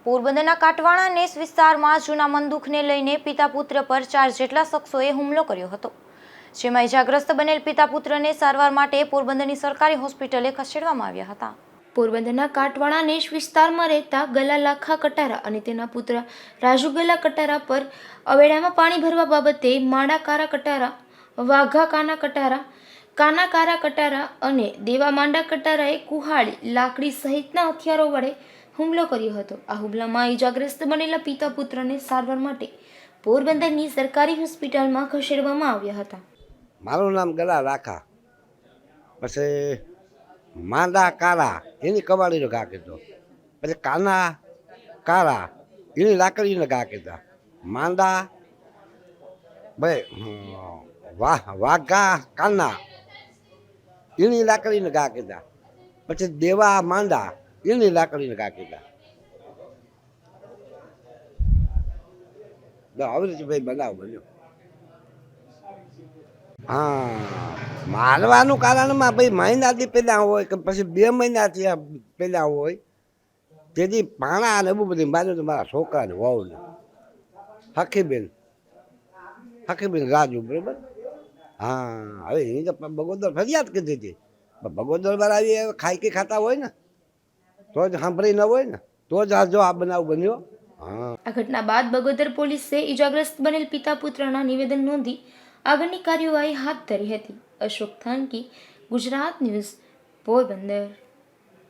પોરબંદરના કાટવાડા નેસ વિસ્તારમાં જૂના બંદૂકને લઈને પિતા પુત્ર પર 4 જેટલા શખ્સોએ હુમલો કર્યો હતો, જેમાં ઇજાગ્રસ્ત બનેલ પિતા પુત્રને સારવાર માટે પોરબંદરની સરકારી હોસ્પિટલે ખસેડવામાં આવ્યા હતા। પોરબંદરના કાટવાડા નેસ વિસ્તારમાં રહેતા ગલા લાખા કટારા અને તેના પુત્ર રાજુ ગલા કટારા પર અવેડામાં પાણી ભરવા બાબતે માડા કારા કટારા, વાઘા કાના કારા કટારા અને દેવા માંડા કટારાએ કુહાડી, લાકડી સહિતના હથિયારો વડે હુમલો કર્યો હતો। આ હુમલામાં ઇજાગ્રસ્ત બનેલા પિતા પુત્રને સારવાર માટે પોરબંદરની સરકારી હોસ્પિટલમાં ખસેડવામાં આવ્યા હતા। મારું નામ ગલા રાખા, પછી માંડા કારા એની કવાડીનો ઘા કીધો, પછી કાના કારા એની લાકડીનો ઘા કીધા, માંડા ભાઈ વાઘા કાના એની લાકડીનો ઘા કીધા, પછી દેવા માંડા એની લાકડીને ઘા કીધા। આવી રીતે ભાઈ બનાવ બન્યો। હા, મારવાનું કારણમાં ભાઈ મહિનાથી પહેલા હોય કે પછી 2 મહિનાથી પહેલા હોય, તેથી પાણા અને એવું બધું માર્યું તો મારા છોકરાને વહુને હકીબેન રાજુ, બરાબર। હા, હવે એ તો બગોદર ફરિયાદ કીધી હતી, બગોદર વાળા આવી ખાઈ ખાતા હોય ને તો જ સાંભળી ન હોય ને તો જ જો આ બનાવ બન્યો। આ ઘટના બાદ બગોદર પોલીસે ઇજાગ્રસ્ત બનેલ પિતા પુત્રના નિવેદન નોંધી આગળની કાર્યવાહી હાથ ધરી હતી। અશોક થાનકી, ગુજરાત ન્યૂઝ, પોરબંદર।